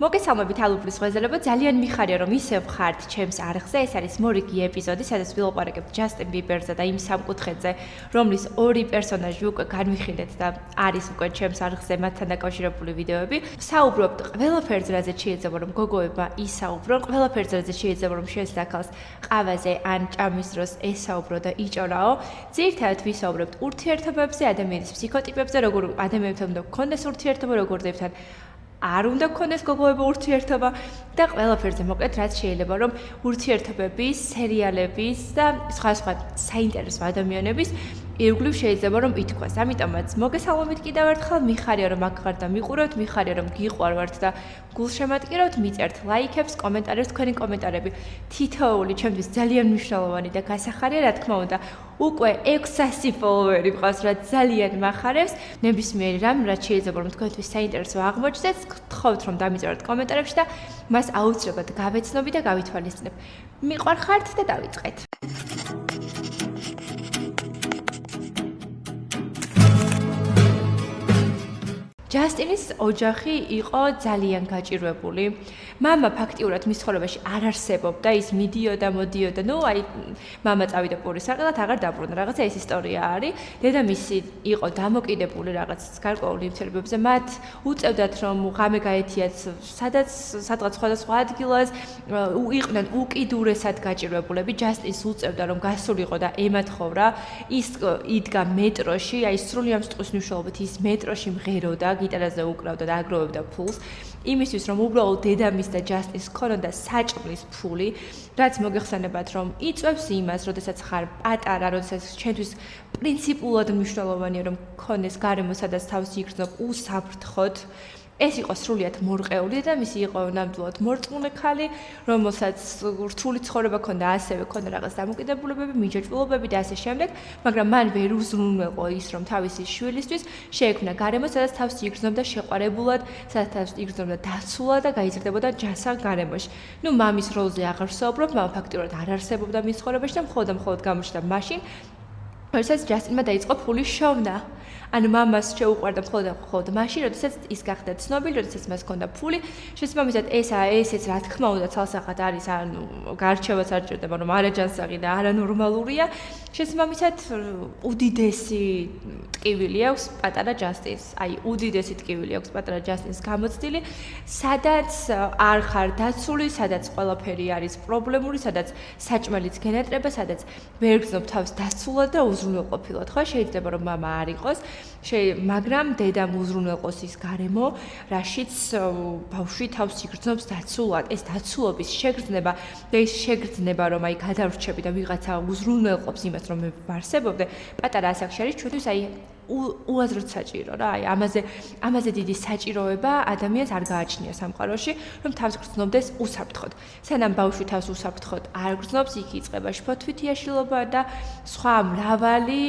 მოგესალმებით ალუბლის ღვეძელებო, ძალიან მიხარია რომ ისევ ხართ ჩემს არხზე. ეს არის მორიგი ეპიზოდი, სადაც ვილაპარაკებ ჯასტინ ბიბერზე და იმ სამკუთხედზე, რომლის ორი პერსონაჟი უკვე განვიხილეთ და არის უკვე ჩემს არხზე მათთან დაკავშირებული ვიდეოები. საუბრობთ ყველაფერზე, რაზეც შეიძლება რომ გოგოებმა ისაუბრონ, ყველაფერზე, რაზეც შეიძლება რომ შესაძლოა ყავაზე ან ჭამის დროს ესაუბრო და იჭორაო. ძირითადად ვისაუბრებთ ურთიერთობებზე, ადამიანის ფსიქოტიპებზე, როგორ ადამიანებთან უნდა გქონდეს ურთიერთობა, როგორ დებთან არ უნდა გქონდეს გოგოებო ურთიერთობა და ყველაფერზე მოკლედ რაც შეიძლება რომ ურთიერთობების, სერიალების და სხვა საინტერესო ადამიანების ირგვლივ შეიძლება რომ ითქვას. ამიტომაც მოგესალმებით კიდევ ერთხელ, მიხარია რომ აქ ხართ და მიყურებთ, მიხარია რომ გიყვარვართ და გულშემატკირავთ, მიწერთ ლაიქებს, კომენტარებს, თქვენი კომენტარები თითოეული ჩემთვის ძალიან მნიშვნელოვანი და გასახარია, რა თქმა უნდა. უკვე 600 ფოლოვერი მყავს, რაც ძალიან მახარებს. ნებისმიერი რამ, რაც შეიძლება რომ თქვენთვის საინტერესო აღმოჩნდეს, გთხოვთ რომ დამიწეროთ კომენტარებში და მას აუცილებლად გავეცნობი და გავითვალისწინებ. მიყვარხართ და დავიწყეთ. ჯასტინის ოჯახი იყო ძალიან გაჭირვებული. მამა ფაქტიურად მის ცხოვრებაში არ არსებობდა, ის მიდიოდა, მოდიოდა, მამა წავიდა პურის საყელად, აღარ დაბრუნდა. რაღაცა ეს ისტორია არის. დედამისი იყო დამოკიდებული რაღაც გარკვეულ ნივთიერებებზე, მათ უწევდათ რომ ღამე გაეთიათ სადღაც სხვადასხვა ადგილას, იყვნენ უკიდურესად გაჭირვებულები. ჯასტინს უწევდა რომ გასულიყო და ემათხოვრა. ის იდგა მეტროში, აი სრული ამ სიტყვის მნიშვნელობით ის მეტროში მღეროდა, გიტარაზე უკრავდა და აგროვებდა ფულს. იმისთვის რომ უბრალოდ დედამის და ჯასტინს ქონოდა საჭმლის ფული, რაც მოგეხსენებათ რომ იწვევს იმას, როდესაც ხარ პატარა, როდესაც ჩვენთვის პრინციპულად მნიშვნელოვანია რომ ქონდეს გარემო, სადაც თავს იგრძნობ უსაფრთხოდ. ეს იყო სრულიად მორყეული და მისი იყო ნამდვილად მორწმუნე ქალი, რომელსაც რთული ცხოვრება ჰქონდა, ასევე ჰქონდა რაღაც დამოკიდებულებები, მიჯაჭვულობები და ასე შემდეგ, მაგრამ მან ვერ უზრუნველყო ის, რომ თავისი შვილისთვის შეექმნა გარემო, სადაც თავს იგრძნობდა შეყვარებულად, სადაც თავს იგრძნობდა დაცულად და გაიზრდებოდა ჯანსაღ გარემოში. მამის როლზე აღარ ვსაუბრობ, მამა ფაქტიურად არ არსებობდა მის ცხოვრებაში და მხოლოდ გამოჩნდა მაშინ, როდესაც ჯასტინმა დაიწყო ფულის შოვნა. ანუ მამას შეუყვარდა მხოლოდ მაშინ, როდესაც ის გახდა ცნობილი, როდესაც მას ჰქონდა ფული. შესაბამისად, ესეც რა თქმა უნდა ცალსახად არის, ანუ გარჩევაც არ ჭირდება, რომ არაჯანსაღი და არანორმალურია. შესაბამისად, უდიდესი ტკივილი აქვს პატარა ჯასტინს. აი, უდიდესი ტკივილი აქვს პატარა ჯასტინს გამოცდილი, სადაც არ ხარ დაცული, სადაც ყველაფერი არის პრობლემური, სადაც საჭმელიც გენატრება, სადაც ვერ გრძნობ თავს დაცულად და უზრუნველყოფილად. ხო, შეიძლება რომ მამა არ იყოს, მაგრამ დედამ უზრუნველყოს ის გარემო, რაშიც ბავშვი თავს იგრძნობს დაცულად. ეს დაცულობის შეგრძნება და ის შეგრძნება, რომ აი გადავრჩები და ვიღაცა უზრუნველყოფს იმას, რომ მე ვარსებობდე, პატარა ასაკში არის ჩვენთვის აი უაზროდ საჭირო რა. აი ამაზე დიდი საჭიროება ადამიანს არ გააჩნია სამყაროში, რომ თავს გრძნობდეს უსაფრთხოდ. სანამ ბავშვი თავს უსაფრთხოდ არ გრძნობს, იქ იწყება შფოთვითიაშლილობა და სხვა მრავალი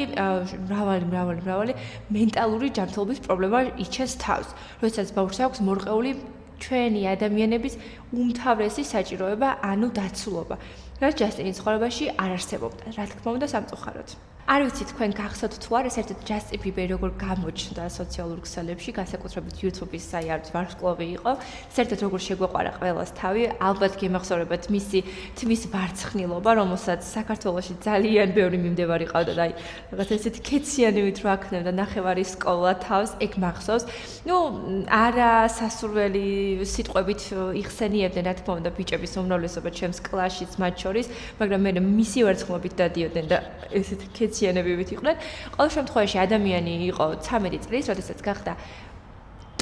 მენტალური ჯანმრთელობის პრობლემა იჩენს თავს. როდესაც ბავშვს აქვს მორყეული ჩვენი ადამიანების უმთავრესი საჭიროება, ანუ დაცულობა, რაც ჯასტინის ცხოვრებაში არ არსებობდა, რა თქმა უნდა სამწუხაროდ. არ ვიცი თქვენ გახსოვთ თუ არა, საერთოდ ჯასტინ ბიბერი როგორ გამოჩნდა სოციალურ ქსელებში, განსაკუთრებით YouTube-ის საერთოდ ვარსკვლავი იყო. საერთოდ როგორ შეგვეყარა ყველას თავი, ალბათ გემახსოვრებათ მისი თმის ვარცხნილობა, რომელსაც საქართველოში ძალიან ბევრი მიმდევარი ყავდა და აი რაღაც ესეთი ქეციანივით რო აქნევდა ნახევარი სკოლა თავს, ეგ მახსოვს. არა სასურველი სიტყვებით იხსენიებდნენ, რა თქმა უნდა, ბიჭების უმრავლესობა ჩემს კლასშიც მათ შორის, მაგრამ მე მისი ვარცხნილობით დადიოდნენ და ესეთი ქეციანებივით იყვნენ. ყოველ შემთხვევაში ადამიანი იყო 13 წლის, როდესაც გახდა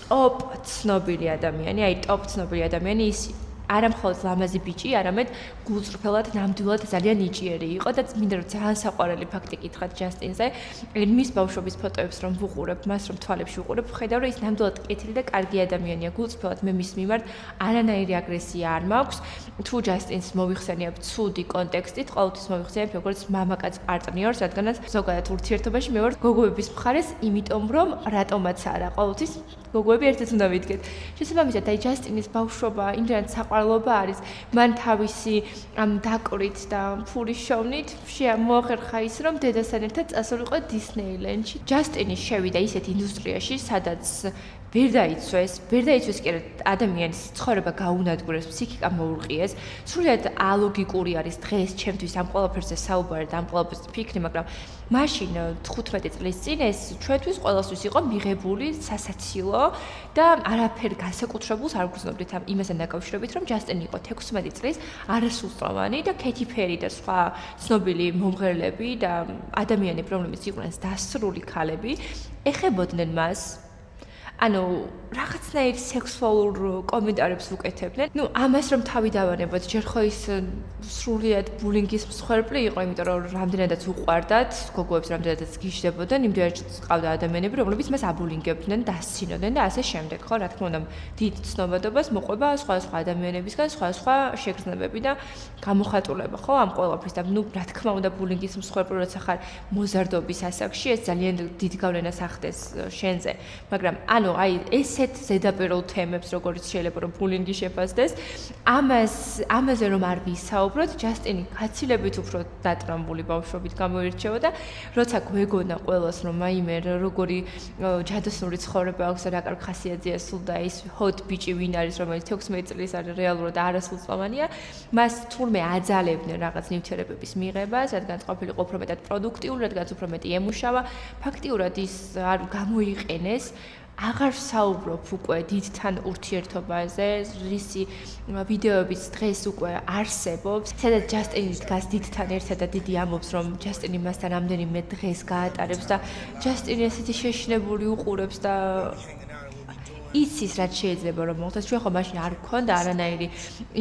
ტოპ ცნობილი ადამიანი, ის არა მხოლოდ ლამაზი ბიჭი, არამედ გულწრფელად, ნამდვილად ძალიან ნიჭიერი იყო და მინდა რომ ძალიან საყვარელი ფაქტი გითხრათ ჯასტინზე. მის ბავშვობის ფოტოებს რომ ვუყურებ, მას რომ თვალებში ვუყურებ, ვხედავ რომ ის ნამდვილად კეთილი და კარგი ადამიანია. გულწრფელად მე მის მიმართ არანაირი აგრესია არ მაქვს. თუ ჯასტინს მოვიხსენიებ ცუდი კონტექსტით, ყოველთვის მოვიხსენიებ როგორც მამაკაც პარტნიორს, რადგანაც ზოგადად ურთიერთობაში მე ვარ გოგოების მხარეს, იმიტომ რომ რატომაც არა, ყოველთვის გოგოები ერთად უნდა ვიდგეთ. შესაბამისად, აი ჯასტინის ბავშვობა იმდენად საყვარლობა არის, მან თავისი ამ დაკვრით და ფულის შოვნით მოახერხა ის, რომ დედასთან ერთად წასულიყო დისნეილენდში. ჯასტინი შევიდა ისეთ ინდუსტრიაში, სადაც ვერ დაიცვეს კი ადამიანის ცხოვრება გაუნადგურეს, ფსიქიკა მოურყიეს, სრულიად ალოგიკური არის დღეს ჩემთვის ამ ყველაფერზე საუბარი და ამ ყველაფერზე ფიქრი, მაგრამ მაშინ 15 წლის წინ ეს ჩვენთვის ყველასთვის იყო მიღებული სასაცილო და არაფერ განსაკუთრებულს არ გრძნობდით ამ იმასთან დაკავშირებით, რომ ჯასტინი იყო 16 წლის არასრულწლოვანი და კეთი ფერი და სხვა ცნობილი მომღერლები და ადამიანები, რომლებიც იყვნენ დასრული ქალები, ეხებოდნენ მას. ანუ რაღაცნაირ სექსუალურ კომენტარებს უკეთებდნენ. ნუ ამას რომ თავი დავანებოთ, ჯერ ხო ის სრულიად ბულინგის მსხვერპლი იყო, იმიტომ რომ რამდენადაც უყვარდათ, გოგოებს რამდენადაც გიждდებოდნენ, იმდენად ყავდა ადამიანები, რომლებიც მას აბულინგებდნენ, დასცინოდნენ და ასე შემდეგ, ხო, რა თქმა უნდა, დიდ ცნობადობას მოყვება სხვა ადამიანებისგან, სხვა შეგრძნებები და გამოხატულება, ხო, ამ ყველაფრის და ნუ რა თქმა უნდა, ბულინგის მსხვერპლი როცა ხარ მოზარდობის ასაკში, ეს ძალიან დიდ გავლენას ახდენს შენზე, მაგრამ ანუ აი ესეთ ზედაპირულ თემებს, როგორც შეიძლება რომ ბულინგი შეფასდეს, ამაზე რომ არ ვისაუბროთ, ჯასტინი გაცილებით უფრო დატრამბული ბავშვობით გამოირჩევა და როცა გვეგონა ყველას რომ მაიმე როგორი ჯადოსნური ცხოვრება აქვს და რა კარგ ხასიათზეა სულ და ის hot bitch ვინ არის, რომელიც 16 წლის არის რეალურად არასრულწლოვანია, მას თურმე აძალებდნენ რაღაც ნივთიერებების მიღებას, რადგან ყოფილიყო უფრო მეტად პროდუქტიული, რადგან უფრო მეტი ემუშავა, ფაქტიურად ის არ გამოიყენეს აღარ საუბრობ უკვე დიდთან ურთიერთობაზე, რისი ვიდეოებიც დღეს უკვე არსებობს, სადაც ჯასტინი დგას დიდთან ერთად და დიდი ამბობს, რომ ჯასტინი მასთან რამდენიმე დღეს გაატარებს და ჯასტინი ესეთი შეშინებული უყურებს და იცის რაც შეიძლება რომ მოხდეს. ჩვენ ხო მაშინ არ გქონდა არანაირი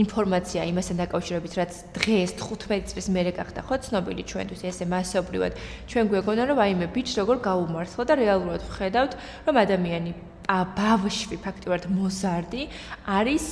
ინფორმაცია იმასთან დაკავშირებით, რაც დღეს 15 წლის მერე გახდა ხო ცნობილი ჩვენთვის ესე მასობრივად. ჩვენ გვეგონა რომ აიმე ბიჭს როგორ გაუმართლა და რეალურად ვხედავთ რომ ადამიანი ბავშვი ფაქტიურად მოზარდი არის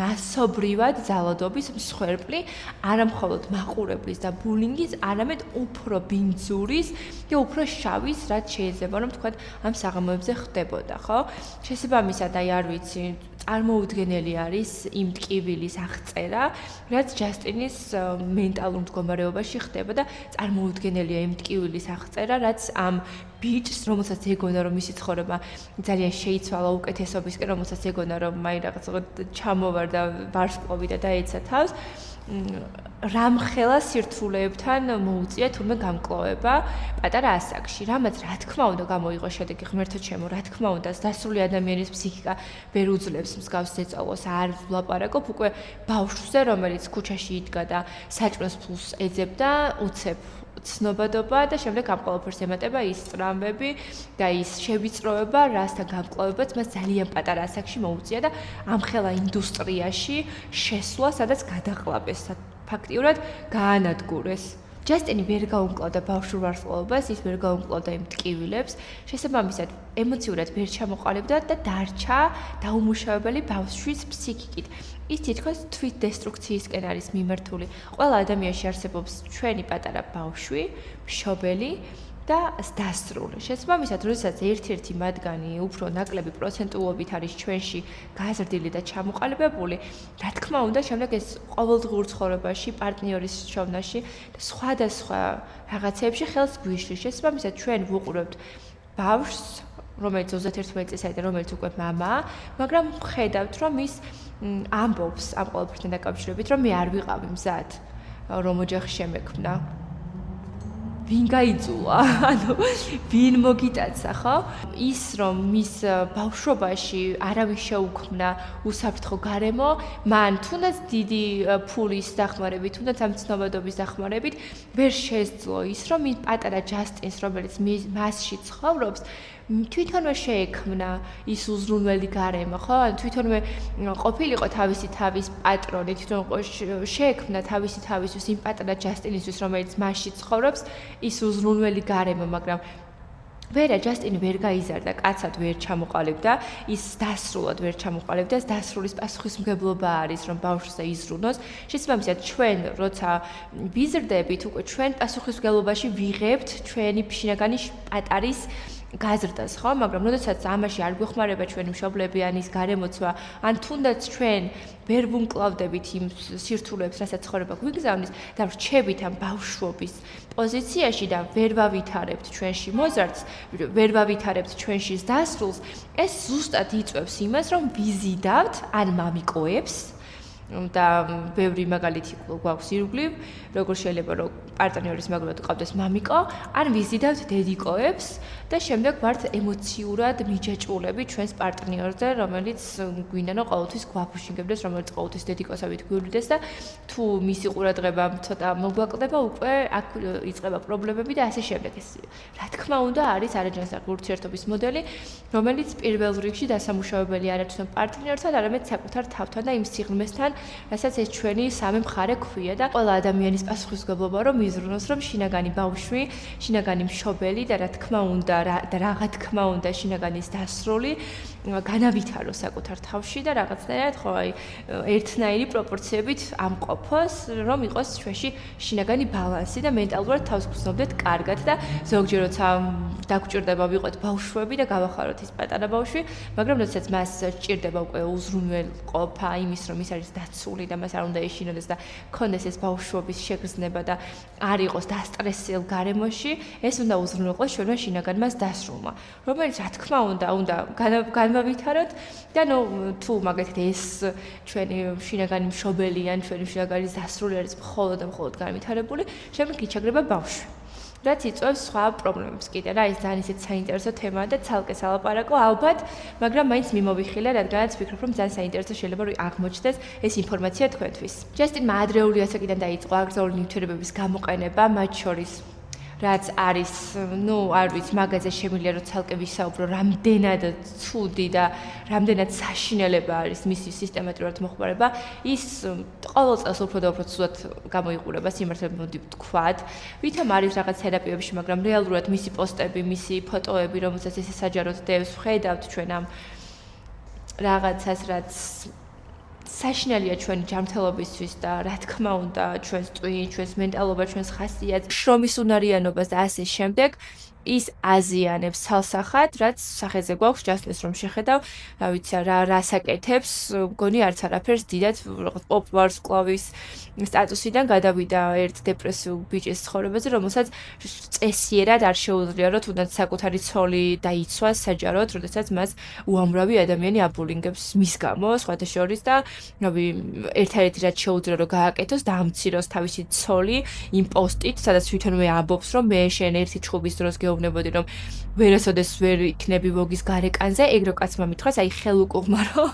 მასობრივად ძალადობის მსხვერპლი, არამხოლოდ მაყურებლის და ბულინგის, არამედ უფრო ბინძურის და უფრო შავის, რაც შეიძლება რომ თქვა ამ საღამოებზე ხდებოდა, ხო? შესაბამისად, აი არ ვიცი, წარმოუდგენელი არის იმ ტკივილის აღწერა, რაც ჯასტინის მენტალურ მდგომარეობაში ხდება და წარმოუდგენელია იმ ტკივილის აღწერა, რაც ამ ბიჭს, რომელსაც ეგონა რომ მისი ცხოვრება ძალიან შეიცვალა უკეთესობისკენ, რომელსაც ეგონა რომ მაი რაღაც ჩამოვარ და ვარსკვლავი და დაეცა თავს, რამხელა სირთულეებთან მოუწია თურმე გამკლოვება პატარა ასაკში, რამაც რა თქმა უნდა გამოიღო შედეგი ღმერთო ჩემო, რა თქმა უნდა დასრული ადამიანის ფსიქიკა ვერ უძლებს მსგავს ზეწოლოს, არ ვლაპარაკობ უკვე ბავშვზე, რომელიც ქუჩაში იდგა და საჭმელს ფულს ეძებდა, უცებ ცნობადობა და შემდეგ ამ ყველაფერს ემატება ის ტრამვები და ის შევიწროება, რასთან გამკლავებაც მას ძალიან პატარა ასაკში მოუწია და ამხელა ინდუსტრიაში შესვლა, სადაც გადაყლაპეს, ფაქტიურად გაანადგურეს. ჯასტინი ვერ გაუმკლავდა ბავშვურ ვარსკვლავობას, ის ვერ გაუმკლავდა იმ ტკივილებს, შესაბამისად ემოციურად ვერ ჩამოყალიბდა და დარჩა დაუმუშავებელი ბავშვის ფსიქიკით. ის თითქოს თვით დესტრუქციისკენ არის მიმართული. ყველა ადამიანში არსებობს ჩვენი პატარა ბავშვი, მშობელი და დასრული. შესაბამისად, როდესაც ერთ-ერთი მათგანი უფრო ნაკლები პროცენტულობით არის ჩვენში გაზრდილი და ჩამოყალიბებული, რა თქმა უნდა, შემდეგ ეს ყოველდღიურ ცხოვრებაში, პარტნიორის შოვნაში და სხვადასხვა რაღაცებში ხელს გვიშლის. შესაბამისად, ჩვენ ვუყურებთ ბავშვს, რომელიც 31 წელიწადი და რომელიც უკვე მამაა, მაგრამ ხედავთ, რომ ის ამბობს ამ ყველაფერთან დაკავშირებით, რომ მე არ ვიყავი მზად, რომ ოჯახი შემექმნა. ვინ გაიძულა? ანუ ვინ მოგიტაცა, ხო? ის რომ მის ბავშვობაში არავის შეუქმნა უსაფრთხო გარემო, მან თუნდაც დიდი ფულის დახმარებით, თუნდაც ამ ცნობადობის დახმარებით ვერ შესძლო ის, რომ ის პატარა ჯასტინს, რომელიც მასში ცხოვრობს, თვითონვე შეექმნა ის უზრუნველი გარემო, ხო? ან თვითონვე ყოფილიყო თავისი თავის პატრონი, თვითონ შეექმნა თავისი თავისთვის იმ პატარა ჯასტინისთვის, რომელიც მასში ცხოვრობს, ის უზრუნველი გარემო, მაგრამ ვერა ჯასტინი ვერ გაიზარდა, კაცად ვერ ჩამოყალიბდა, ის დასრულად ვერ ჩამოყალიბდა, ეს დასრულის პასუხისმგებლობა არის, რომ ბავშვს იზრუნოს. შესაბამისად, ჩვენ როცა ვიზრდებით, უკვე ჩვენ პასუხისმგებლობაში ვიღებთ ჩვენი შინაგანი პატარის გაზრდას, ხო? მაგრამ როდესაც ამაში არ გვეხმარება ჩვენი მშობლები ან ის გარემოცვა, ან თუნდაც ჩვენ ვერ ვუმკლავდებით იმ სირთულეებს, რასაც ცხოვრება გვიგზავნის და რჩებით ამ ბავშვობის პოზიციაში და ვერ ვავითარებთ ჩვენში მოზარდს, ვერ ვავითარებთ ჩვენში დასრულს, ეს ზუსტად იწვევს იმას, რომ ვიზიდავთ ან მამიკოებს და ბევრი მაგალითი გვაქვს ირგვლივ, როგორ შეიძლება რომ პარტნიორის მაგალითად ყავდეს მამიკო, ან ვიზიდავთ დედიკოებს და შემდეგ ვართ ემოციურად მიჯაჭვულები ჩვენს პარტნიორზე, რომელიც გვინდა რომ ყოველთვის გვაფუშინგებდეს, რომელიც ყოველთვის დედიკოსებით გვივლიდეს და თუ მისი ყურადღება ცოტა მოგვაკლდება, უკვე აქ იწყება პრობლემები და ასე შემდეგ. ეს რა თქმა უნდა არის არაჯანსაღი ურთიერთობის მოდელი, რომელიც პირველ რიგში დასამუშავებელი არ არის პარტნიორთან, არამედ საკუთარ თავთან და იმ სიღრმესთან, რასაც ეს ჩვენი სამი მხარე ქვია და ყველა ადამიანის პასუხისმგებლობა რომ იზრუნოს, რომ შინაგანი ბავშვი, შინაგანი მშობელი და რა თქმა უნდა და რაღა თქმა უნდა შინაგანის დასრული განავითაროს საკუთარ თავში და რაღაცნაირად ხო აი ერთნაირი პროპორციებით ამყოფოს, რომ იყოს ჩვენში შინაგანი ბალანსი და მენტალურად თავს გვცნობდეთ კარგად და ზოგჯერ როცა დაგვჭირდება ვიყოთ ბავშვები და გავახაროთ ის პატარა ბავშვი, მაგრამ როდესაც მას სჭირდება უკვე უზრუნველყოფა იმის, რომ ის არის დაცული და მას არ უნდა ეშინოდეს და ქონდეს ეს ბავშვობის შეგრძნება და არ იყოს დასტრესილ გარემოში, ეს უნდა უზრუნველყოს ჩვენმა შინაგანმა დასრულმა, რომელიც რა თქმა უნდა განვავითაროთ და თუ მაგალითად ეს ჩვენი შინაგანი მშობელი ან ჩვენი შინაგანი დასრული არის მხოლოდ და მხოლოდ განვითარებული, შემდეგ იჩაგრება ბავშვი. რაც იწვევს სხვა პრობლემებს კიდე რა, ეს ძალიან ისეთ საინტერესო თემაა და ცალკე სალაპარაკო ალბათ, მაგრამ მაინც მიმოვიხილე, რადგანაც ვფიქრობ, რომ ძალიან საინტერესო შეიძლება რომ აღმოჩნდეს ეს ინფორმაცია თქვენთვის. ჯასტინმა ადრეული ასაკიდან დაიწყო აკრძალული ნივთიერებების გამოყენება, მათ შორის რაც არის, არ ვიცი, მაგაზე შემიძლია რომ ცალკე ვისაუბრო, რამდენად ცუდი და რამდენად საშინელება არის მისი სისტემატურად მოხმარება, ის ყოველ წელს უფრო და უფრო ცუდად გამოიყურება, სიმართლე მოდი ვთქვათ. ვითომ არის რაღაც თერაპიებში, მაგრამ რეალურად მისი პოსტები, მისი ფოტოები, რომელსაც ესე საჯაროდ დევს, ვხედავთ ჩვენ ამ რაღაცას, რაც საშინელია ჩვენი ჯანმრთელობისთვის და რა თქმა უნდა ჩვენს ტვინს, ჩვენს მენტალობას, ჩვენს ხასიათს, შრომის უნარიანობას და ასე შემდეგ. ის აზიანებს ცალსახად, რაც სახეზე გვაქვს ჯასტინს რომ შეხედავ, რა ვიცი რა საკეთებს, მგონი არც არაფერს დიდად რაღაც პოპ ვარსკვლავის სტატუსიდან გადავიდა ერთ დეპრესიულ ბიჭის ცხოვრებაზე, რომელსაც წესიერად არ შეუძლია რომ თუნდაც საკუთარი ცოლი დაიცვას საჯაროდ, როდესაც მას უამრავი ადამიანი აბულინგებს მის გამო, სხვათა შორის და ერთადერთი რაც შეუძლია რომ გააკეთოს, დაამციროს თავისი ცოლი იმ პოსტით, სადაც თვითონვე ამბობს რომ მე შენ ერთი ჩხუბის დროს გეუბნებოდი რომ ვერასოდეს ვერ იქნები ვოგის გარეკანზე, ეგ რო კაცმა მითხრას, აი ხელუკუღმა რომ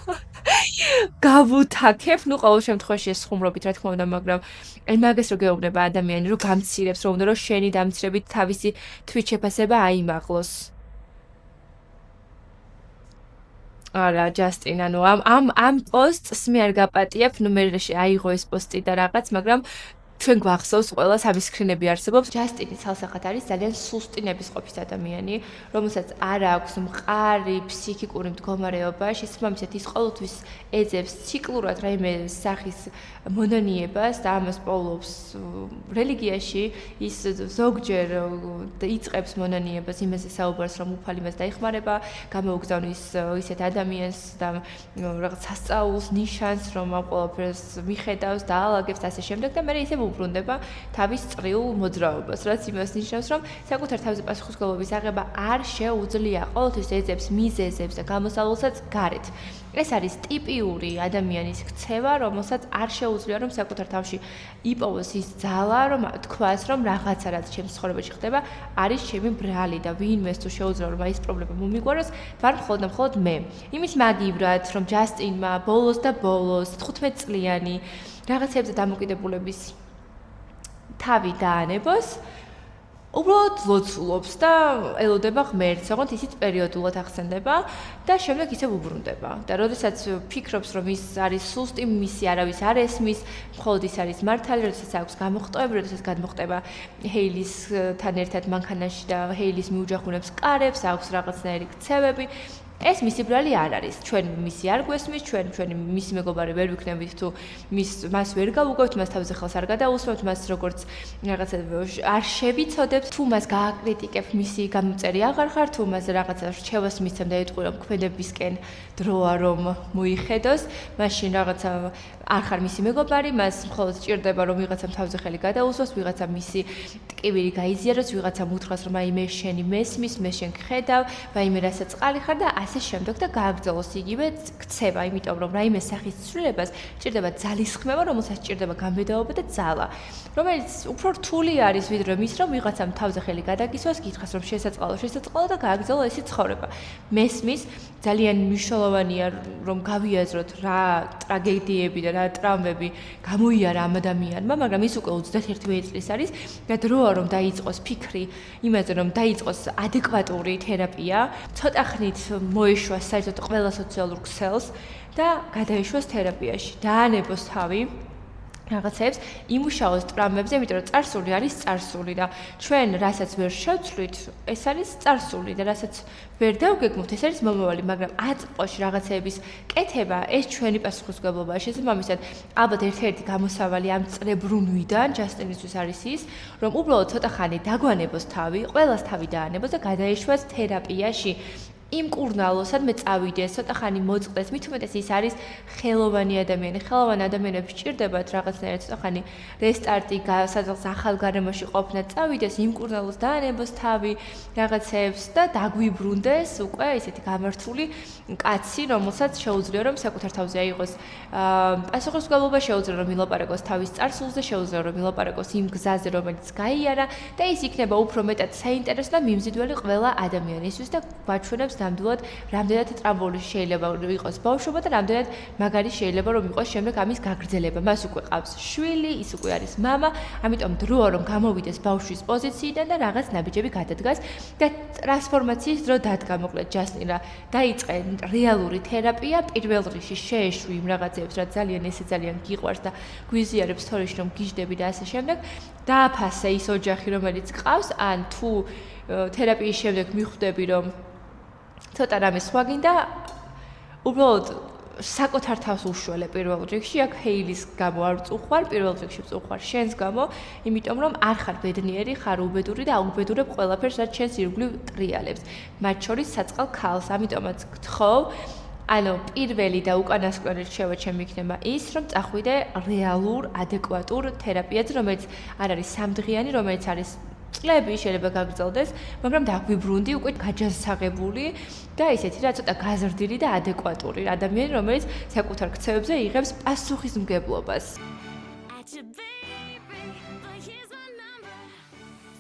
გავუთაქებ, ყოველ შემთხვევაში ეს ხუმრობით რა თქმა უნდა, მაგრამ აი მაგას რო გეუბნება ადამიანი, რომ გამცირებს, რომ უნდა რომ შენი დამცირებით თავისი თვით შეფასება აიმაღლოს. არა, ჯასტინ, ამ პოსტს მე არ გაპატიებ, მე აიღო ეს პოსტი და რაღაც, მაგრამ ჩვენ გვახსოვს ყველას ამის სკრინები არსებობს. ჯასტინი ცალსახად არის ძალიან სუსტი ნებისყოფის ადამიანი, რომელსაც არ აქვს მყარი ფსიქიკური მდგომარეობა, შესაბამისად ის ყოველთვის ეძებს ციკლურად რაიმე სახის მონანიებას და ამას პოულობს რელიგიაში, ის ზოგჯერ იწყებს მონანიებას, იმაზე საუბარს, რომ უფალი მას დაიხმარება, გამოუგზავნის ისეთ ადამიანს და რაღაც სასწაულს, ნიშანს, რომ ამ ყველაფერს მიხედავს, დაალაგებს და ასე შემდეგ და მე ისე უბრუნდება თავის წრიულ მოძრაობას, რაც იმას ნიშნავს, რომ საკუთარ თავზე პასუხისმგებლობის აღება არ შეუძლია, ყოველთვის ეძებს მიზეზებს და გამოსავალსაც გარეთ. ეს არის ტიპიური ადამიანის ქცევა, რომელსაც არ შეუძლია რომ საკუთარ თავში იპოვოს ის ძალა, რომ თქვას, რომ რაღაცა რაც ჩემს ცხოვრებაში ხდება, არის ჩემი ბრალი და ვინმეს თუ შეუძლია რომ ის პრობლემა მომიგვაროს, ვარ მხოლოდ და მხოლოდ მე. იმის მაგივრად, რომ ჯასტინმა ბოლოს 15 წლიანი რაღაცებზე დამოკიდებულების თავი დაანებოს, უბრალოდ ლოცულობს და ელოდება ღმერთს, ოღონდ ისიც პერიოდულად ახსენდება და შემდეგ ისევ უბრუნდება. და როდესაც ფიქრობს, რომ ის არის სუსტი, მისი არავის არ ესმის, მხოლოდ ის არის მართალი, როდესაც აქვს გამოხტოები, როდესაც გადმოხტება ჰეილისთან ერთად მანქანაში და ჰეილის მიუჯახუნებს კარებს, აქვს რაღაცნაირი ქცევები, ეს მისი ბრალი არ არის. ჩვენ მისი არ გვესმის, ჩვენი მისი მეგობარი ვერ ვიქნებით თუ მას ვერ გავუგებთ, მას თავზე ხელს არ გადაუსვამთ, მას როგორც რაღაცა არ შევიცოდებთ, თუ მას გააკრიტიკებთ, მისი გამომწერი აღარ ხარ, თუ მას რაღაცა რჩევას მისცემ და ეტყვი რომ ქმედებისკენ დროა რომ მოიხედოს, მაშინ რაღაცა არ ხარ მისი მეგობარი, მას მხოლოდ სჭირდება რომ ვიღაცამ თავზე ხელი გადაუსვას, ვიღაცა მისი ტკივილი გაიზიაროს, ვიღაცა უთხრას რომ აი მე შენი მესმის, მე შენ გხედავ, ვაიმე რასაც წყალი ხარ და ასე შემდეგ და გააგრძელოს იგივე ქცევა, იმიტომ რომ რაიმე სახის ცვლილებას სჭირდება ძალისხმევა, რომელსაც სჭირდება გამბედაობა და ძალა, რომელიც უფრო რთული არის ვიდრე მის რომ ვიღაცამ თავზე ხელი გადაგისვას, გითხრას რომ შესაწყალო და გააგრძელო ეს ცხოვრება. მესმის ძალიან მნიშვნელოვანია რომ გავიაზროთ რა ტრაგედიები და რა ტრავმები გამოიარა ამ ადამიანმა, მაგრამ ის უკვე 21 წლის არის და დროა რომ დაიწყოს ფიქრი იმაზე რომ დაიწყოს ადეკვატური თერაპია, ცოტა ხნით მოეშვას საერთოდ ყველა სოციალურ ქსელს და გადაეშვას თერაპიაში. დაანებოს თავი რაღაცებს, იმუშაოს ტრამებზე, იმიტომ რომ წარსული არის წარსული და ჩვენ რასაც ვერ შევცვლით, ეს არის წარსული და რასაც ვერ დავგეგმოთ, ეს არის მომავალი, მაგრამ აწყვოში რაღაცეების კეთება, ეს ჩვენი პასუხისმგებლობაა. შესაბამისად, ალბათ ერთ-ერთი გამოსავალი ამ წრებრუნვიდან ჯასტინისთვის არის ის, რომ უბრალოდ ცოტა ხანი დაგვანებოს თავი, ყველას თავი დაანებოს და გადაეშვას თერაპიაში. იმ კურნალოს, სადმე წავიდეს, ცოტა ხანი მოწყდეს, მით უმეტეს ის არის ხელოვანი ადამიანი. ხელოვანი ადამიანებს სჭირდებათ რაღაცნაირად ცოტა ხანი რესტარტი, სადღაც ახალ გარემოში ყოფნა, წავიდეს, იმ კურნალოს დაანებოს თავი, რაღაცეებს და დაგვიბრუნდეს უკვე ესეთი გამართული კაცი, რომელსაც შეუძლია რომ საკუთარ თავზე აიღოს პასუხისმგებლობა, შეუძლია რომ ილაპარაკოს თავის წარსულზე, შეუძლია რომ ილაპარაკოს იმ გზაზე, რომელიც გაიარა და ის იქნება უფრო მეტად საინტერესო და მიმზიდველი ყველა ადამიანისთვის და გვაჩვენებს ნამდვილად რამდენად ტრამბოლი შეიძლება იყოს ბავშვობა და რამდენად მაგარი შეიძლება რომ იყოს შემდეგ ამის გაგრძელება. მას უკვე ყავს შვილი, ის უკვე არის მამა, ამიტომ დროა რომ გამოვიდეს ბავშვის პოზიციიდან და რაღაც ნაბიჯები გადადგას და ტრანსფორმაციის დრო დადგა მოკლედ ჯასტინა. დაიწყე რეალური თერაპია, პირველ რიგში შეეშვი იმ რაღაცებს, რაც ძალიან გიყვარს და გვიზიარებს თორეში რომ გიждები და ასე შემდეგ. დააფასე ის ოჯახი, რომელიც ყავს, ან თუ თერაპიის შემდეგ მიხვდები რომ ცოტა რამე სხვა გინდა, უბრალოდ საკუთარ თავს უშველე პირველ რიგში, აქ ჰეილის გამო არ წუხვარ, პირველ რიგში წუხვარ შენს გამო, იმიტომ რომ არ ხარ ბედნიერი, ხარ უბედური და აუბედურებ ყველაფერს, რაც შენს ირგვლივ ტრიალებს. მათ შორის საწყალ ქალს, ამიტომაც გთხოვ, ანუ პირველი და უკანასკნელი რჩევა ჩემი იქნება ის, რომ წახვიდე რეალურ, ადეკვატურ თერაპიაზე, რომელიც არ არის სამდღიანი, რომელიც არის წლები შეიძლება გაგრძელდეს, მაგრამ დაგვიბრუნდი უკვე გაჯანსაღებული და ისეთი რა ცოტა გაზრდილი და ადეკვატური ადამიანი, რომელიც საკუთარ ქცევებზე იღებს პასუხისმგებლობას.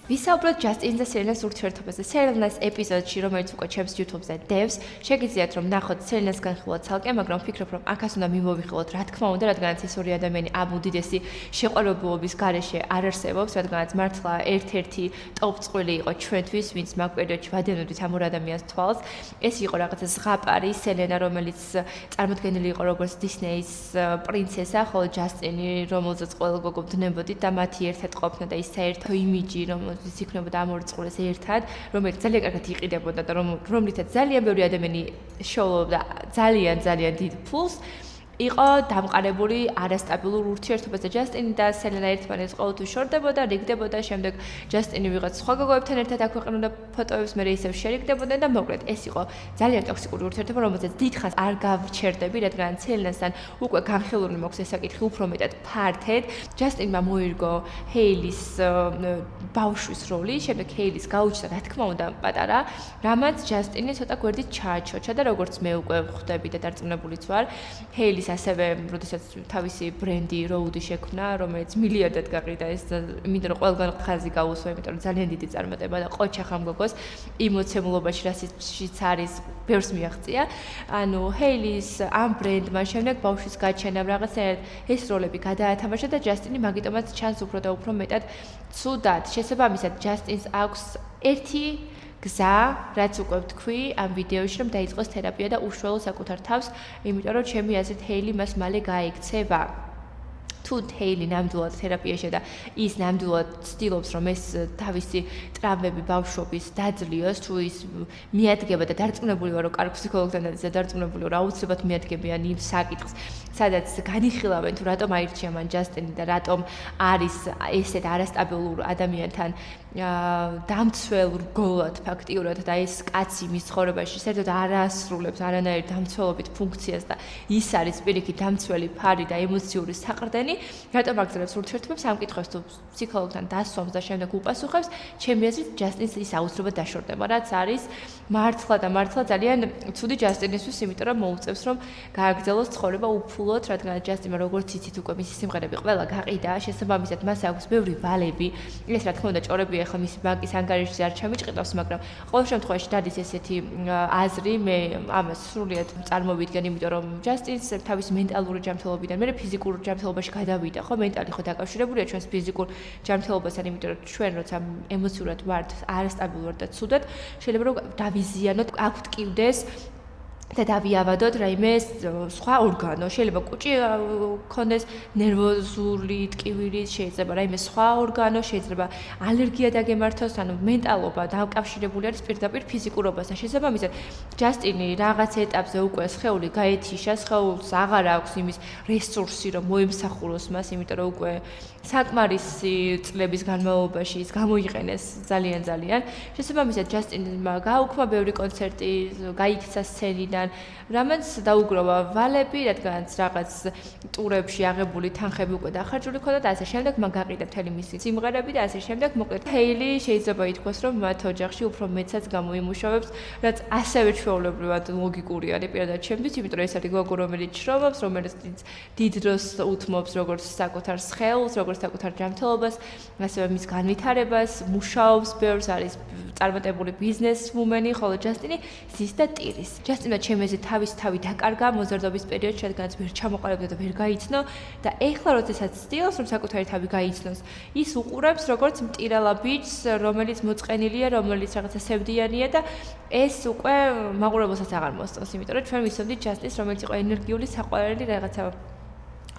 ვისაუბროთ ჯასტინ და სელენას ურთიერთობაზე. სელენას ეპიზოდში, რომელიც უკვე ჩემს YouTube-ზე დევს, შეგიძლიათ რომ ნახოთ სელენას განხილვა ცალკე, მაგრამ ვფიქრობ, რომ აქაც უნდა მიმოვიხილოთ, რა თქმა უნდა, რადგანაც ეს ორი ადამიანი ამ უდიდესი შეყვარებულობის გარეშე არ არსებობს, რადგანაც მართლა ერთ-ერთი ტოპ წყვილი იყო ჩვენთვის, ვინც მაგ პერიოდში ვადევნებდით ამ ორ ადამიანს თვალს. ეს იყო რაღაცა ზღაპარი, სელენა, რომელიც წარმოდგენილი იყო როგორც დისნეის პრინცესა, ხოლო ჯასტინი, რომელზეც ყველა გოგო ვდნებოდით და მათი ერთად ყოფნა და ის საერთო იმიჯი, ის იქნებოდა ამ ორი წყვილის ერთად, რომელიც ძალიან კარგად იყიდებოდა და რომლითაც ძალიან ბევრი ადამიანი შეულობდა ძალიან დიდ ფულს, იყო დამყარებული არასტაბილურ ურთიერთობაზე. ჯასტინი და სელენა ერთმანეთს ყოველთვის შორდებოდა, რიგდებოდა, შემდეგ ჯასტინი ვიღაც სხვა გოგოებთან ერთად აქვეყნებდა ფოტოებს, მე ისევ შერიგდებოდა და მოკლედ ეს იყო ძალიან ტოქსიკური ურთიერთობა, რომელზეც დიდხანს არ გავჩერდები, რადგან სელენასთან უკვე განხილული მოხდა ეს საკითხი უფრო მეტად ფართედ. ჯასტინმა მოირგო ჰეილის ბავშვის როლი, შემდეგ ჰეილის გაუჩნდა, რა თქმა უნდა, პატარა, რამაც ჯასტინი ცოტა გვერდით ჩააჩოჩა და როგორც მე უკვე ხვდები და დარწმუნებულიც ვარ, ჰეილის ასევე, როდესაც თავისი ბრენდი როუდი შექმნა, რომელიც მილიარდად გაყიდა, ეს მინდა რომ ყველგან ხაზი გაუსვა, იმიტომ რომ ძალიან დიდი წარმატება და ყოჩა ხამ გოგოს იმოცემულობაში რასიც არის, ბევრს მიაღწია. ანუ ჰეილის ამ ბრენდმა შემდეგ ბავშვის გაჩენამ რაღაცნაირად ეს როლები გადაათამაშა და ჯასტინი მაგიტომაც ჩანს უფრო და უფრო მეტად ცუდად. შესაბამისად, ჯასტინს აქვს ერთი გზა, რაც უკვე ვთქვი ამ ვიდეოში, რომ დაიწყოს თერაპია და უშველო საკუთარ თავს, იმიტომ რომ ჩემი აზრით ჰეილი მას მალე გაექცევა. თუ ჰეილი ნამდვილად თერაპიაში და ის ნამდვილად ცდილობს რომ ეს თავისი ტრავმები ბავშვობის დაძლიოს, თუ ის მიადგება და დარწმუნებული ვარ რომ კარგ ფსიქოლოგთან და დარწმუნებული ვარ აუცილებლად მიადგებიან იმ საკითხს, სადაც განიხილავენ თუ რატომ აირჩია მან ჯასტინი და რატომ არის ესეთ არასტაბილურ ადამიანთან დამცველ რგოლად ფაქტიურად და ეს კაცი მის ცხოვრებაში საერთოდ არ ასრულებს არანაირ დამცველობით ფუნქციას და ის არის პირიქით დამცველი ფარი და ემოციური საყრდენი, რატომ აგრძელებს ურთიერთობებს ამ კითხვას თუ ფსიქოლოგთან დასვამს და შემდეგ უპასუხებს, ჩემი აზრით ჯასტინს ის აუცილებლად დაშორდება, რაც არის მართლა და მართლა ძალიან ცუდი ჯასტინისთვის, იმიტომ რომ მოუწევს რომ გააგრძელოს ცხოვრება უფულოდ, რადგან ჯასტინმა როგორც იცით უკვე მისი სიმღერები ყველა გაყიდა, შესაბამისად მას აქვს ბევრი ვალები, ეს რა თქმა უნდა ჭორებია ახლა მისი ბანკის ანგარიშზე არ ჩამიჭყიდავს, მაგრამ ყოველ შემთხვევაში დადის ესეთი აზრი, მე ამას სრულიად წარმოვიდგენ, იმიტომ რომ ჯასტინს თავის მენტალური ჯანმრთელობიდან მე ფიზიკურ ჯანმრთელობაში გადავიდა, ხო, მენტალი ხო დაკავშირებულია ჩვენს ფიზიკურ ჯანმრთელობასთან, იმიტომ რომ ჩვენ როცა ემოციურად ვართ არასტაბილურად და ცუდად, შეიძლება რომ დავიზიანოთ, აქვთ კივდეს და დავიავადოთ რაიმე სხვა ორგანო, შეიძლება კუჭი ქონდეს ნერვოზული ტკივილი, შეიძლება რაიმე სხვა ორგანო, შეიძლება ალერგია დაგემართოს, ანუ მენტალობა დაკავშირებული არის პირდაპირ ფიზიკურობასთან. შესაბამისად, ჯასტინი რაღაც ეტაპზე უკვე სხეული გაეთიშა, სხეულს აღარ აქვს იმის რესურსი, რომ მოემსახუროს მას, იმიტომ რომ უკვე საკმარისი წლების განმავლობაში ის გამოიყენეს ძალიან. შესაბამისად, ჯასტინმა გააუქმა ბევრი კონცერტი, გაიქცა სცენიდან, რამაც დაუგროვა ვალები, რადგანაც რაღაც ტურებში აღებული თანხები უკვე დახარჯული ქონდა და ასე შემდეგ, მან გაყიდა მთელი მისი სიმღერები და ასე შემდეგ. მოკლედ, ჰეილი შეიძლება ითქვას, რომ მათ ოჯახში უფრო მეცაც გამოიმუშავებს, რაც ასევე ჩვეულებრივად ლოგიკური არის პირადად ჩემთვის, იმიტომ რომ ეს არის გოგო, რომელიც შრომობს, რომელიც დიდ დროს უთმობს როგორც საკუთარ სხეულს, როგორც საკუთარ ჯანმრთელობას, ასევე მის განვითარებას, მუშაობს ბევრს, არის წარმატებული ბიზნესვუმენი, ხოლო ჯასტინი ზის და ტირის. ჯასტინმა ჩემზე თავი დაკარგა მოზარდობის პერიოდში, რადგანაც ვერ ჩამოყალიბდა და ვერ გაიცნო და ეხლა როდესაც ცდილობს რომ საკუთარი თავი გაიცნოს, ის უყურებს როგორც მტირალა ბიჭს, რომელიც მოწყენილია, რომელიც რაღაცა სევდიანია და ეს უკვე მაყურებელსაც აღარ მოსწონს, იმიტომ რომ ჩვენ ვიცოდით ჯასტინს, რომელიც იყო ენერგიული, საყვარელი რაღაცა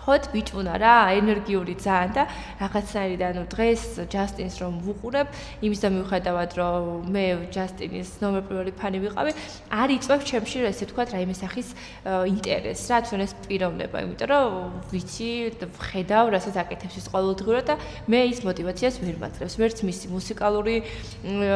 ხოთ ბიჭუნა რა, ენერგიული ძალიან და რაღაცნაირად ანუ დღეს ჯასტინს რომ ვუყურებ, იმის და მიუხედავად რომ მე ჯასტინის ნომერ პირველი ფანი ვიყავი, არ იწვევს ჩემში ესე ვთქვათ რაიმე სახის ინტერესს, რა თუნდაც პიროვნება, იმიტომ რომ ვიცი, ვხედავ, რასაც აკეთებს ის ყოველდღიურად და მე ის мотиваციას ვერ მაძლევს, ვერც მისი მუსიკალური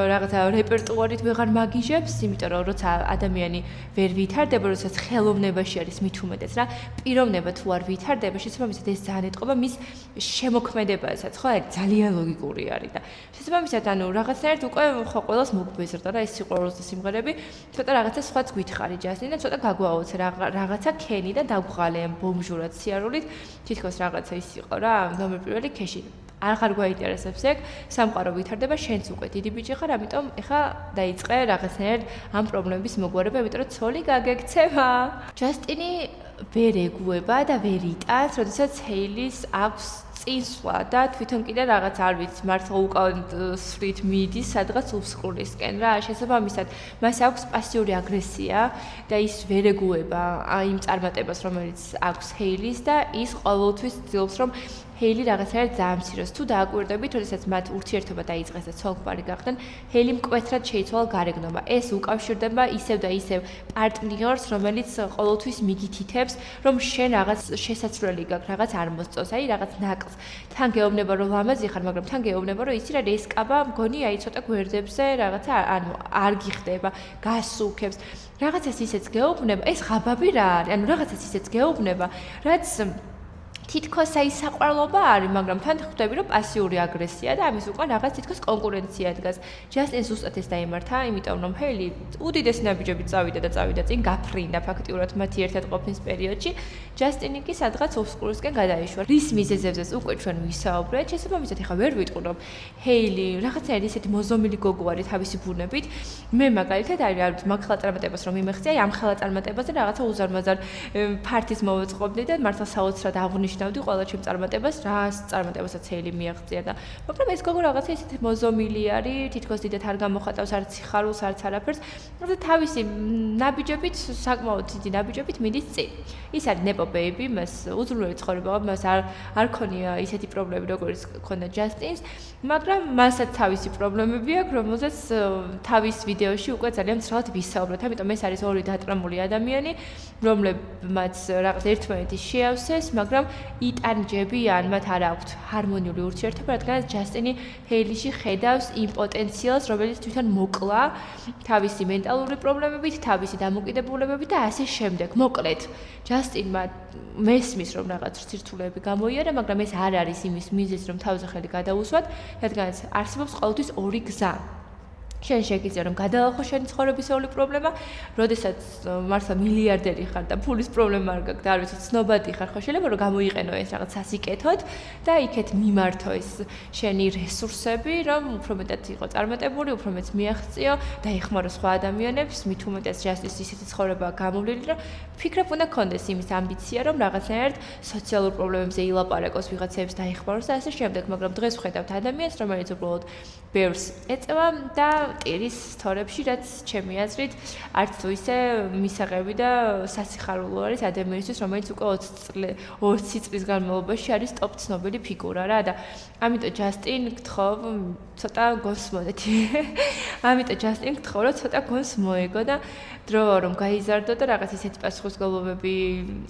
რაღაცა რეპერტუარით ვეღარ მაგიჟებს, იმიტომ რომ როცა ადამიანი ვერ ვითარდება, როცა ხელოვნებაში არის მით უმეტეს რა, პიროვნება თუ არ ვითარდება შესაბამისად ეს ძალიან ეთყობა მის შემოქმედებასაც, ხო, აი ძალიან ლოგიკური არის და შესაბამისად ანუ რაღაცნაირად უკვე ხო ყველას მოგვეზრდა რა ეს სიყვარულის სიმღერები, ცოტა რაღაცა სხვაც გითხარი ჯასტინი და ცოტა გაგვაოცე რაღაცა ქენი და დაგვღალე ამ ბომჟურად სიარულით, თითქოს რაღაცა ის იყო რა, ნომერ პირველი ქეში. აღარ გვაინტერესებს ეგ, სამყარო ვითარდება, შენც უკვე დიდი ბიჭი ხარ, ამიტომ ეხა დაიწყე რაღაცნაირად ამ პრობლემების მოგვარება, იმიტომ რომ ცოლი გაგექცევა. ჯასტინი ვერ ეგუება და ვერ იტანს, როდესაც ჰეილის აქვს წინსვლა და თვითონ კიდე რაღაც არ ვიცი, მართლა უკავად სვით მიდის სადღაც უსყრულისკენ რა, შესაბამისად, მას აქვს პასიური აგრესია და ის ვერ ეგუება იმ წარმატებას, რომელიც აქვს ჰეილის და ის ყოველთვის ცდილობს, რომ ჰეილი რაღაცნაირად დაამციროს. თუ დააკვირდებით, როდესაც მათ ურთიერთობა დაიწყეს და ცოლ-ქმარი გახდნენ, ჰეილი მკვეთრად შეიცვალა გარეგნობა. ეს უკავშირდება ისევ და ისევ პარტნიორს, რომელიც ყოველთვის მიგითითებს, რომ შენ რაღაც შესაძლებელი გაქვს, რაღაც არ მოსწონს, აი რაღაც ნაკლს. თან გეუბნება, რომ ლამაზი ხარ, მაგრამ თან გეუბნება, რომ იცი რა რესკაბა, მგონი აი ცოტა გვერდებზე რაღაცა ანუ არ გიხდება, გასუქებს. რაღაცას ისეც გეუბნება, ეს ღაბაბი რა არის? ანუ რაღაცას ისეც გეუბნება, რაც თითქოს აი საყვარლობა არის, მაგრამ თან ხვდები, რომ პასიური აგრესია და ამის უკან რაღაც თითქოს კონკურენცია დგას. ჯასტინს ზუსტად ეს დაემართა, იმიტომ რომ ჰეილი უდიდესი ნაბიჯებით წავიდა და წინ გაფრინდა ფაქტიურად მათი ერთად ყოფნის პერიოდში. ჯასტინი კი სადღაც უსყურისკენ გადაიშვა. რის მიზეზებზეც უკვე ჩვენ ვისაუბრეთ, შესაბამისად ეხა ვერ ვიტყვი, რომ ჰეილი რაღაცნაირად ისეთი მოზომილი გოგო არის თავისი ბუნებით. მე მაგალითად არის მაგ ხელწარმატებას რომ იმეხცია, აი ამ ხელწარმატებაზე რაღაცა უზარმაზარ ფართის მოვეწყობდი და მართლა საოცრად აღნიშნე აღნიშნავდი ყველა ჩემ წარმატებას, რას წარმატებასაც ელი მიაღწია და მაგრამ ეს გოგო რაღაცა ისეთი მოზომილი არის, თითქოს დიდად არ გამოხატავს არც სიხარულს, არც არაფერს. და თავისი ნაბიჯებით, საკმაოდ დიდი ნაბიჯებით მიდის წინ. ის არის nepo baby, მას უზრუნველი ცხოვრება აქვს, მას არ ქონია ისეთი პრობლემები, როგორც ქონდა ჯასტინს, მაგრამ მასაც თავისი პრობლემები აქვს, რომელზეც თავის ვიდეოში უკვე ძალიან ცრალად ვისაუბროთ. ამიტომ ეს არის ორი დატრამული ადამიანი, რომლებმაც რაღაც ერთმანეთი შეავსეს, მაგრამ იტანჯებიან, მათ არ აქვთ ჰარმონიული ურთიერთობა, რადგანაც ჯასტინი ჰეილიში ხედავს იმ პოტენციალს, რომელიც თვითონ მოკლა თავისი მენტალური პრობლემებით, თავისი დამოკიდებულებებით და ასე შემდეგ. მოკლედ, ჯასტინმა მესმის რომ რაღაც სირთულეები გამოიარა, მაგრამ ეს არ არის იმის მიზეზი, რომ თავზე ხელი გადაუსვათ, რადგანაც არსებობს ყოველთვის ორი გზა. შენ შეგიძლია რომ გადაალახო შენი ცხოვრებისეული პრობლემა, როდესაც მართლა მილიარდერი ხარ და ფულის პრობლემა არ გაქვს და არ ვიცი ცნობადი ხარ, ხო შეიძლება რომ გამოიყენო ეს რაღაც სასიკეთოდ და იქეთ მიმართო ეს შენი რესურსები, რომ უფრო მეტად იყო წარმატებული, უფრო მეტს მიაღწიო და ეხმარო სხვა ადამიანებს, მით უმეტეს ჯასტის ისეთი ცხოვრებაა გამოვლილი, რომ ფიქრობ უნდა კონდეს იმის ამბიცია, რომ რაღაცნაირად სოციალურ პრობლემებზე ილაპარაკოს, ვიღაცებს დაეხმაროს და ასე შემდეგ, მაგრამ დღეს ვხედავთ ადამიანს, რომელიც უბრალოდ ბევრს ეწევა და ტირის სტორებში, რაც ჩემი აზრით, არც თუ ისე მისაღები და სასიხარულო არის ადამიანისთვის, რომელიც უკვე 20 წლის განმავლობაში არის ტოპ ცნობილი ფიგურა რა და ამიტომ ჯასტინ გთხოვ ცოტა გონს მონეთი. ამიტომ ჯასტინ გთხოვ რომ ცოტა გონს მოეგო და დრო რომ გაიზარდო და რაღაც ისეთი პასუხისმგებლობები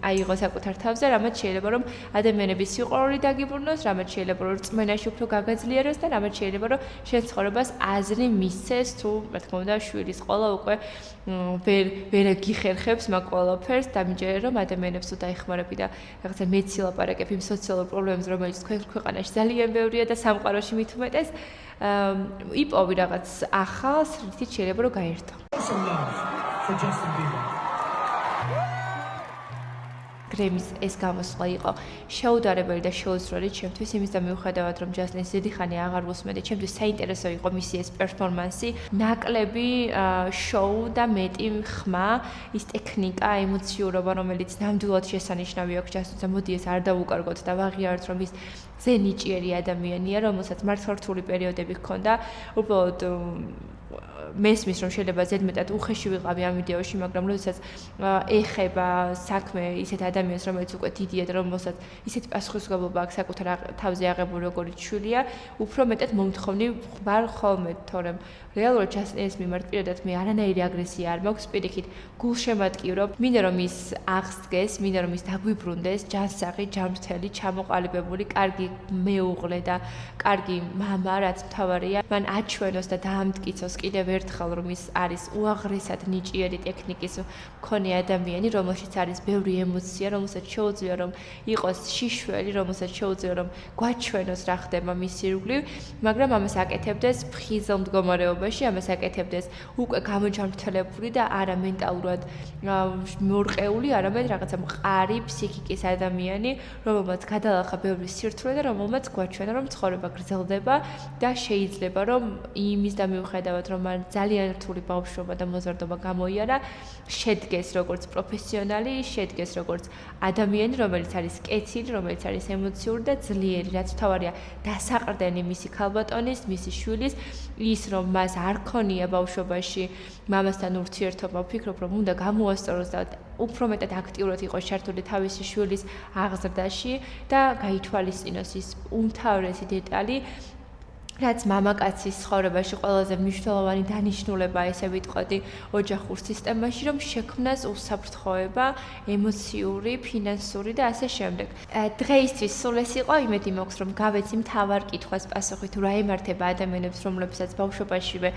აიღო საკუთარ თავზე, რამაც შეიძლება რომ ადამიანების სიყვარული დაგიბრუნოს, რამაც შეიძლება რომ რწმენაში უფრო გაგაძლიეროს და რამაც შეიძლება რომ შენ ცხოვრებას აზრი მისცეს თუ რა თქმა უნდა შვილის ყოლა უკვე ვერ გიხერხებს მაგ ყველაფერს დამიჯერე რომ ადამიანებს თუ დაეხმარები და რაღაცა მეცი ლაპარაკებ იმ სოციალურ პრობლემებს რომელიც თქვენ ქვეყანაში ძალიან ბევრია და სამყაროში მით უმეტეს იპოვი რაღაც ახალს რითიც შეიძლება რომ გაერთო გრემის ეს გამოსვლა იყო შეუდარებელი და შეუცვლელი ჩემთვის იმის და მიუხედავად რომ ჯასტინს დიდი ხანი აღარ ვუსმენდი ჩემთვის საინტერესო იყო მისი ეს პერფორმანსი ნაკლები შოუ და მეტი ხმა ის ტექნიკა ემოციურობა რომელიც ნამდვილად შესანიშნავი აქვს ჯასტინს მოდი ეს არ დავუკარგოთ და ვაღიაროთ რომ ის ზენიჭიერი ადამიანია რომელსაც მართლმორთული პერიოდები ჰქონდა უბრალოდ მესმის რომ შეიძლება ზედმეტად უხეში ვიყავი ამ ვიდეოში, მაგრამ როდესაც ეხება საქმე ისეთ ადამიანს, რომელიც უკვე დიდია და რომელსაც ისეთი პასუხისმგებლობა აქვს საკუთარ თავზე აღებული როგორც შვილია, უფრო მეტად მომთხოვნი ვარ ხოლმე, თორემ რეალურად ჯასტინის მიმართ პირადად მე არანაირი აგრესია არ მაქვს, პირიქით გულშემატკივრო, მინდა რომ ის აღსდგეს, მინდა რომ ის დაგვიბრუნდეს, ჯანსაღი, ჯანმრთელი, ჩამოყალიბებული, კარგი მეუღლე და კარგი მამა, რაც მთავარია, მან აჩვენოს და დაამტკიცოს კიდევ ერთხელ რომ ის არის უაღრესად ნიჭიერი ტექნიკის მქონე ადამიანი, რომელშიც არის ბევრი ემოცია, რომელსაც შეუძლია რომ იყოს შიშველი, რომელსაც შეუძლია რომ გვაჩვენოს რა ხდება მის ირგვლივ, მაგრამ ამას აკეთებდეს ფხიზელ მდგომარეობაში, ამას აკეთებდეს უკვე გამოჯანმრთელებული და არა მენტალურად მორყეული, არამედ რაღაცა მყარი ფსიქიკის ადამიანი, რომელმაც გადალახა ბევრი სირთულე და რომელმაც გვაჩვენა რომ ცხოვრება გრძელდება და შეიძლება რომ იმის და მიუხედავად რომ მან ძალიან რთული ბავშვობა და მოზარდობა გამოიარა, შედგეს როგორც პროფესიონალი, შედგეს როგორც ადამიანი, რომელიც არის კეთილი, რომელიც არის ემოციური და ძლიერი, რაც მთავარია დასაყრდენი მისი ქალბატონის, მისი შვილის, ის რომ მას არ ქონია ბავშვობაში მამასთან ურთიერთობა, ვფიქრობ რომ უნდა გამოასწოროს და უფრო მეტად აქტიურად იყოს ჩართული თავისი შვილის აღზრდაში და გაითვალისწინოს ის უმთავრესი დეტალი რაც მამაკაცის ცხოვრებაში ყველაზე მნიშვნელოვანი დანიშნულება ესე ვიტყოდი ოჯახურ სისტემაში, რომ შექმნას უსაფრთხოება, ემოციური, ფინანსური და ასე შემდეგ. დღეისთვის სულ ეს იყო, იმედი მაქვს, რომ გავეცი მთავარ კითხვას პასუხი თუ რა ემართება ადამიანებს, რომლებსაც ბავშვობაშივე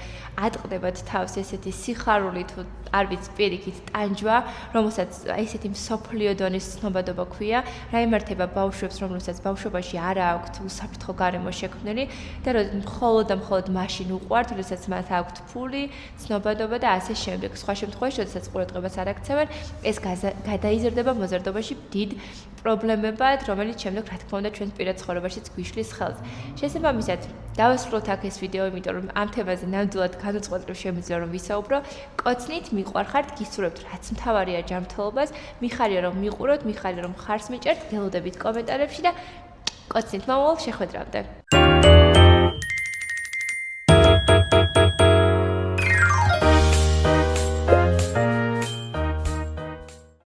ატყდებათ თავს ესეთი სიხარული თუ არ ვიცი პირიქით ტანჯვა, რომელსაც ესეთი მსოფლიო დონის ცნობადობა ქვია, რა ემართება ბავშვებს, რომლებსაც ბავშვობაში არ აქვთ უსაფრთხო გარემო შექმნილი და მხოლოდ და მხოლოდ მაშინ უყვართ, როდესაც მათ აქვთ ფული, ცნობადობა და ასე შემდეგ. სხვა შემთხვევაში, როდესაც ყურადღებას არ აქცევენ, ეს გადაიზრდება მოზარდობაში დიდ პრობლემებად, რომელიც შემდეგ რა თქმა უნდა ჩვენს პირად ცხოვრებაშიც გვიშლის ხელს. შესაბამისად, დავასრულოთ აქ ეს ვიდეო, იმიტომ რომ ამ თემაზე ნამდვილად განუწყვეტლივ შემიძლია რომ ვისაუბრო. კოცნით მიყვარხართ, გისურვებთ რაც მთავარია ჯანმრთელობას, მიხარია რომ მიყუროთ, მიხარია რომ ხარს მიჭერთ, გელოდებით კომენტარებში და კოცნით მომავალ შეხვედრამდე.